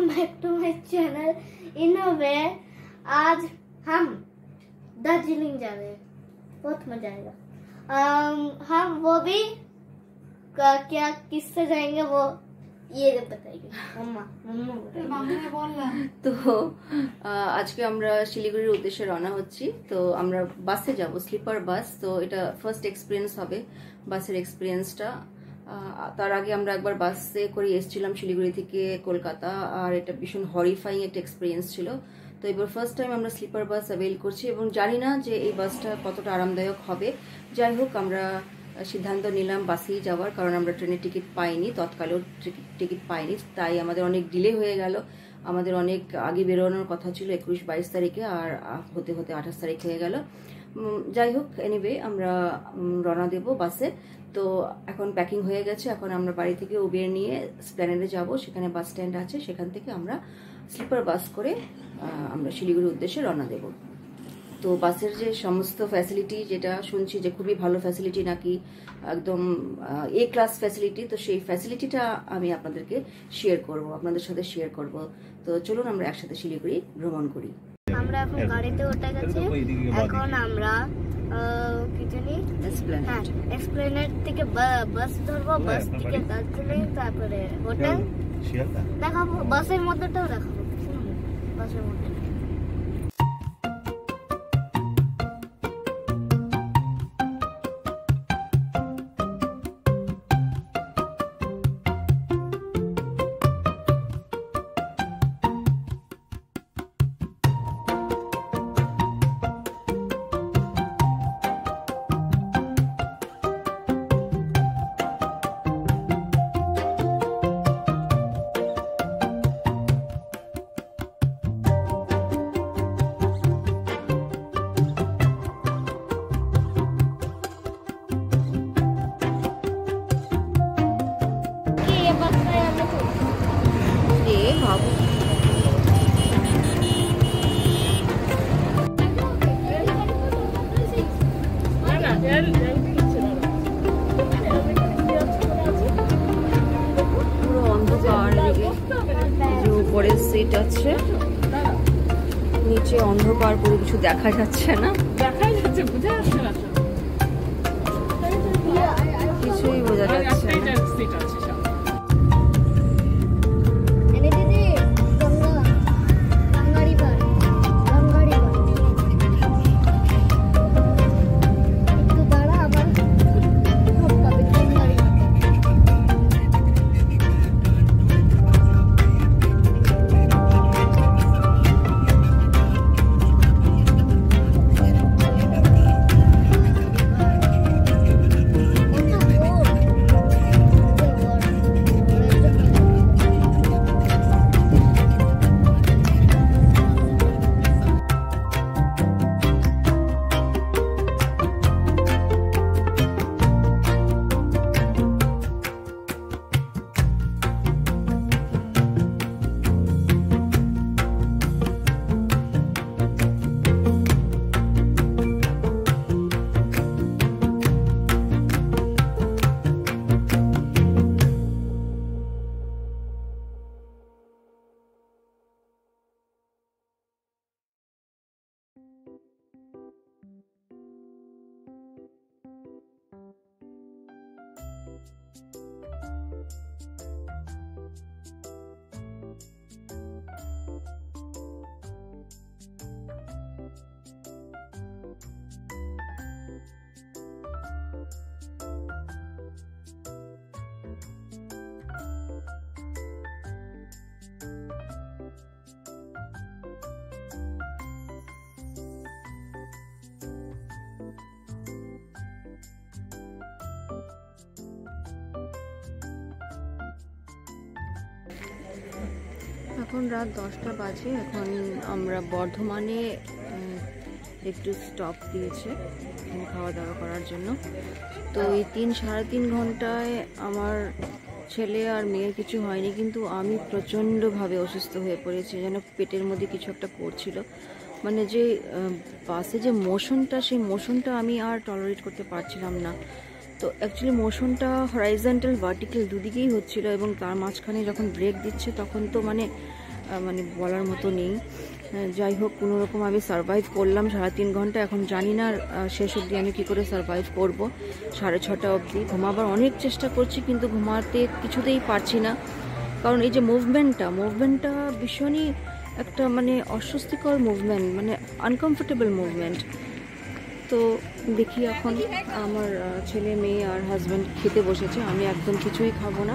Welcome back to my channel in a way. आज हम दार्जिलिंग जा रहे हैं, बहुत मजा आएगा। हम वो भी क्या किससे जाएंगे वो ये बताएंगे मम्मा। तो আজকে আমরা শিলিগুড়ির উদ্দেশ্যে রওনা হচ্ছি। তো আমরা বাসে যাব, স্লিপার বাস। তো এটা ফার্স্ট এক্সপিরিয়েন্স হবে বাসের এক্সপিরিয়েন্সটা। তার আগে আমরা একবার বাসে করে এসেছিলাম শিলিগুড়ি থেকে কলকাতা, আর এটা ভীষণ হরিফাইং একটা এক্সপিরিয়েন্স ছিল। তো এবার ফার্স্ট টাইম আমরা স্লিপার বাস অ্যাভেল করছি এবং জানি না যে এই বাসটা কতটা আরামদায়ক হবে। যাই হোক, আমরা সিদ্ধান্ত নিলাম বাসেই যাওয়ার, কারণ আমরা ট্রেনের টিকিট পাইনি, তৎকালেও টিকিট পাইনি, তাই আমাদের অনেক ডিলে হয়ে গেল। আমাদের অনেক আগে বেরোনোর কথা ছিল 21-22 তারিখে, আর হতে হতে 28 তারিখ হয়ে গেল। যাই হোক, এনিওয়ে আমরা রওনা দেব বাসে। তো এখন প্যাকিং হয়ে গেছে, এখন আমরা বাড়ি থেকে উবের নিয়ে স্প্ল্যানেডে যাব, সেখানে বাস স্ট্যান্ড আছে, সেখান থেকে আমরা স্লিপার বাস করে আমরা শিলিগুড়ির উদ্দেশ্যে রওনা দেব। তো বাসের যে সমস্ত ফ্যাসিলিটি, যেটা শুনছি যে খুবই ভালো ফ্যাসিলিটি, নাকি একদম এ ক্লাস ফ্যাসিলিটি, তো সেই ফ্যাসিলিটিটা আমি আপনাদেরকে শেয়ার করব, আপনাদের সাথে শেয়ার করব। তো চলুন আমরা একসাথে শিলিগুড়ি ভ্রমণ করি। আমরা এখন গাড়িতে উঠে গেছি, এখন আমরা কি জানি এক্সপ্লেনেড থেকে বাস ধরবো, বাস থেকে দার্জিলিং, তারপরে হোটেল দেখাবো, বাসের মধ্যেটাও দেখাবো, বাসের মধ্যে। পুরো অন্ধকার, যে উপরের সিট আছে, নিচে অন্ধকার, পুরো কিছু দেখা যাচ্ছে না, কিছুই বোঝা যাচ্ছে না। এখন রাত 10টা বাজে। এখন আমরা বর্ধমানে একটু স্টপ দিয়েছে এখানে খাওয়া দাওয়া করার জন্য। তো এই 3-3.5 ঘন্টায় আমার ছেলে আর মেয়ের কিছু হয়নি, কিন্তু আমি প্রচণ্ডভাবে অসুস্থ হয়ে পড়েছি, যেন পেটের মধ্যে কিছু একটা করছিল। মানে যে বাসে যে মোশনটা, সেই মোশনটা আমি আর টলারেট করতে পারছিলাম না। তো অ্যাকচুয়ালি মোশনটা হরাইজন্টাল ভার্টিক্যাল দুদিকেই হচ্ছিল, এবং তার মাঝখানে যখন ব্রেক দিচ্ছে তখন তো মানে মানে বলার মতো নেই। যাই হোক, কোনোরকম আমি সারভাইভ করলাম 3.5 ঘন্টা। এখন জানি না শেষ অবধি আমি কী করে সারভাইভ করব। 6:30 অবধি ঘুমাবার অনেক চেষ্টা করছি, কিন্তু ঘুমাতে কিছুতেই পারছি না। কারণ এই যে মুভমেন্টটা ভীষণই একটা মানে অস্বস্তিকর মুভমেন্ট, মানে আনকমফোর্টেবল মুভমেন্ট। তো দেখি এখন আমার ছেলে মেয়ে আর হাজব্যান্ড খেতে বসেছে, আমি একদম কিছুই খাবো না।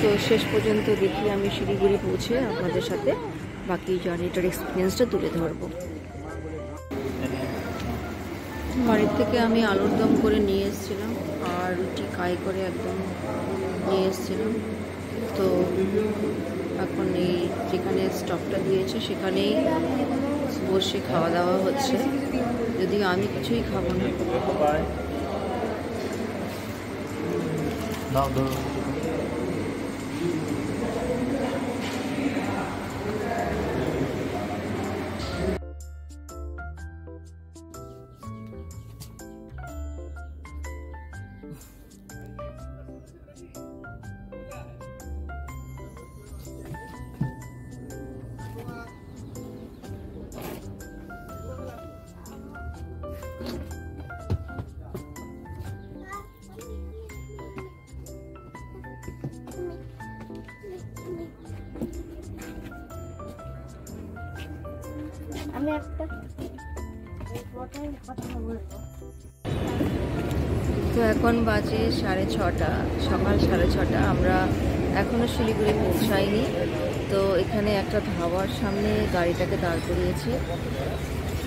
তো শেষ পর্যন্ত দেখি আমি শিলিগুড়ি পৌঁছে আপনাদের সাথে বাকি জার্নিটার এক্সপিরিয়েন্সটা তুলে ধরবো। বাড়ির থেকে আমি আলুর দম করে নিয়ে এসেছিলাম আর রুটি কাই করে একদম নিয়ে এসেছিলাম। তো এখন এই যেখানে স্টপটা দিয়েছে সেখানেই বসে খাওয়া দাওয়া হচ্ছে, যদিও আমি কিছুই খাবো না। আমি একটা কথা বলবো। তো এখন বাজে 6:30, সকাল 6:30। আমরা এখনও শিলিগুড়ি পৌঁছাইনি। তো এখানে একটা ধাবার সামনে গাড়িটাকে দাঁড় করিয়েছি।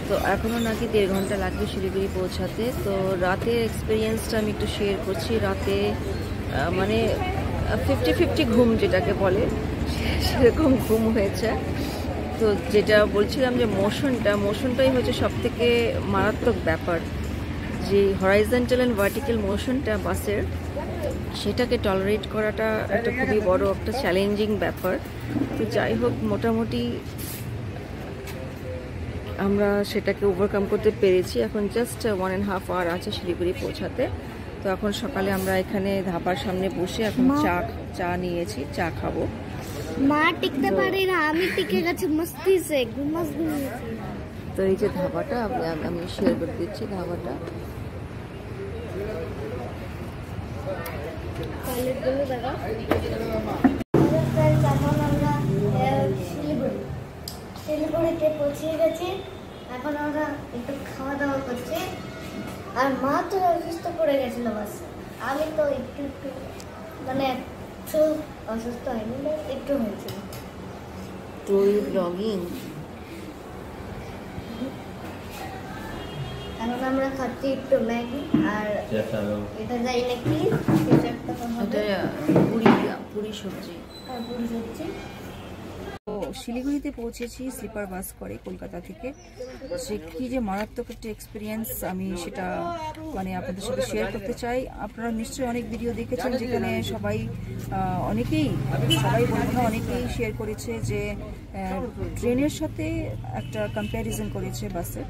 তো এখনও নাকি 1.5 ঘন্টা লাগবে শিলিগুড়ি পৌঁছাতে। তো রাতের এক্সপিরিয়েন্সটা আমি একটু শেয়ার করছি। রাতে মানে 50-50 ঘুম যেটাকে বলে, সেরকম ঘুম হয়েছে। তো যেটা বলছিলাম যে মোশনটাই হচ্ছে সবথেকে মারাত্মক ব্যাপার। যে হরাইজন্টাল অ্যান্ড ভার্টিক্যাল মোশনটা বাসের, সেটাকে টলারেট করাটা একটা খুবই বড় একটা চ্যালেঞ্জিং ব্যাপার। তো যাই হোক, মোটামুটি আমরা সেটাকে ওভারকাম করতে পেরেছি। এখন জাস্ট 1.5 আওয়ার আছে শিলিগুড়ি পৌঁছাতে। তো এখন সকালে আমরা এখানে ধাবার সামনে বসে এখন চা নিয়েছি, চা খাবো। মা টিকতে পারে না, আমি টিকে গেছি মস্তি সে ঘুমাস ঘুমিয়েছি। তো এই যে ধাবাটা আমি শেয়ার করে দিচ্ছি। ধাবাটা শিলিগুড়িতে পৌঁছে গেছি। এখন আমরা একটু খাওয়া দাওয়া করছি। আর মা তো অসুস্থ পড়ে গেছিল বাসে। আমি তো একটু মানে একটু অসুস্থ হয়নি, একটু হয়েছিল। তো ব্লগিং এখন আমরা খাচ্ছি একটু ম্যাগি আর এটা যাই নাকি পুরি সবজি। পুরি সবজি। তো শিলিগুড়িতে পৌঁছেছি স্লিপার বাস করে কলকাতা থেকে। সে কি যে মারাত্মক একটা এক্সপিরিয়েন্স, আমি সেটা মানে আপনাদের সাথে শেয়ার করতে চাই। আপনারা নিশ্চয়ই অনেক ভিডিও দেখেছেন যেখানে অনেকেই বলবো না, অনেকেই শেয়ার করেছে যে ট্রেনের সাথে একটা কম্প্যারিজন করেছে বাসের।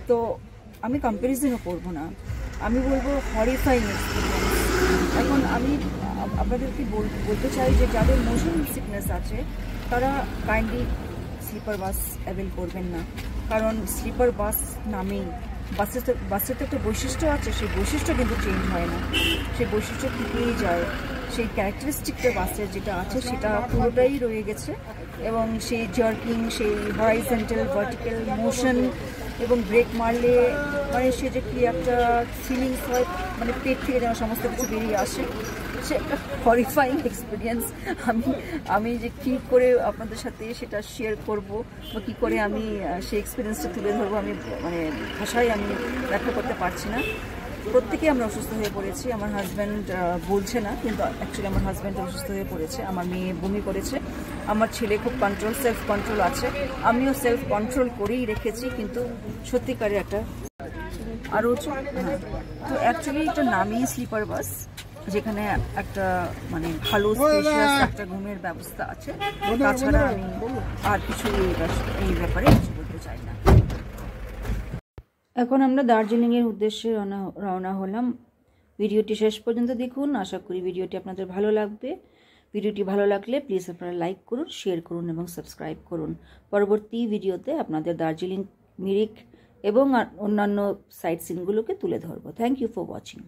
তো আমি কম্প্যারিজনও করবো না, আমি বলবো হরিফাইং এক্সপিরিয়েন্স। এখন আমি আপনাদেরকে বলতে চাই যে যাদের মোশন সিকনেস আছে তারা কাইন্ডলি স্লিপার বাস অ্যাভেল করবেন না। কারণ স্লিপার বাস নামেই বাসের তো একটা বৈশিষ্ট্য আছে, সেই বৈশিষ্ট্য কিন্তু চেঞ্জ হয় না, সেই বৈশিষ্ট্য থেকেই যায়। সেই ক্যারেক্টারিস্টিকটা বাসের যেটা আছে সেটা পুরোটাই রয়ে গেছে। এবং সেই জার্কিং, সেই হরাইজন্টাল ভার্টিক্যাল মোশন এবং ব্রেক মারলে মানে সে যে কি একটা ফিলিংস হয়, মানে পেট থেকে যেন সমস্ত কিছু বেরিয়ে আসে, সে একটা হরিফাইং এক্সপিরিয়েন্স। আমি যে কী করে আপনাদের সাথে সেটা শেয়ার করব বা কী করে আমি সেই এক্সপিরিয়েন্সটা তুলে ধরবো, আমি মানে ভাষায় আমি ব্যাখ্যা করতে পারছি না। প্রত্যেকেই আমরা অসুস্থ হয়ে পড়েছি। আমার হাজব্যান্ড বলছে না, কিন্তু অ্যাকচুয়ালি আমার হাজব্যান্ড অসুস্থ হয়ে পড়েছে। আমার মেয়ে বমি করেছে। আমার ছেলে খুব সেলফ কন্ট্রোল আছে, আমিও সেলফ কন্ট্রোল করেই রেখেছি। কিন্তু সত্যিকারে একটা আরও তো অ্যাকচুয়ালি এটা নামই স্লিপার বাস, যেখানে একটা মানে ভালো স্পেশাস একটা ঘুমের ব্যবস্থা আছে। তাছাড়া আমি আর কিছু এই ব্যাপারে কিছু বলতে চাই না। এখন আমরা দার্জিলিংয়ের উদ্দেশ্যে রওনা হলাম। ভিডিওটি শেষ পর্যন্ত দেখুন, আশা করি ভিডিওটি আপনাদের ভালো লাগবে। ভিডিওটি ভালো লাগলে প্লিজ আপনারা লাইক করুন, শেয়ার করুন এবং সাবস্ক্রাইব করুন। পরবর্তী ভিডিওতে আপনাদের দার্জিলিং, মিরিক এবং অন্যান্য সাইট সিনগুলোকে তুলে ধরবো। Thank you for watching.